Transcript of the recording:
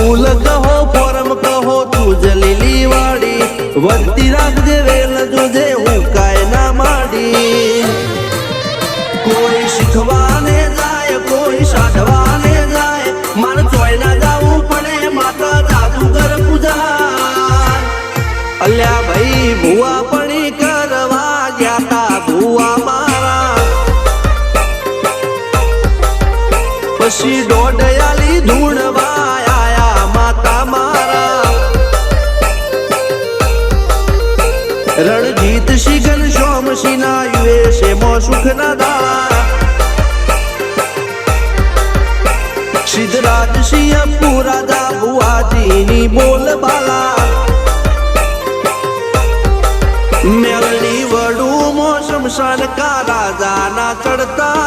ફૂલ કહો ફોરમ કહો તું જલીલી વાડી વધતી રાખજે વેલ જોજે હું કાય ના માડી કોઈ શીખવાને જાય કોઈ સાધવાને જાય મારે ચોય ના જાવું પડે માતા જાદુગર પૂજા અલ્યા ભાઈ ભુવા પણી કરવા ગયા તા ભુવા મારા પછી દોડયાલી ધૂણવા આયા માતા મારા રણજીત શિગન શોમશી ના યુએસે મો સુખ ના દાળા સિદ્ધરાજ સિંહ પુરાજા ભુવાજીની બોલ બાલા મેલની વડું મો શમશાન કા રાજા ના ચડતા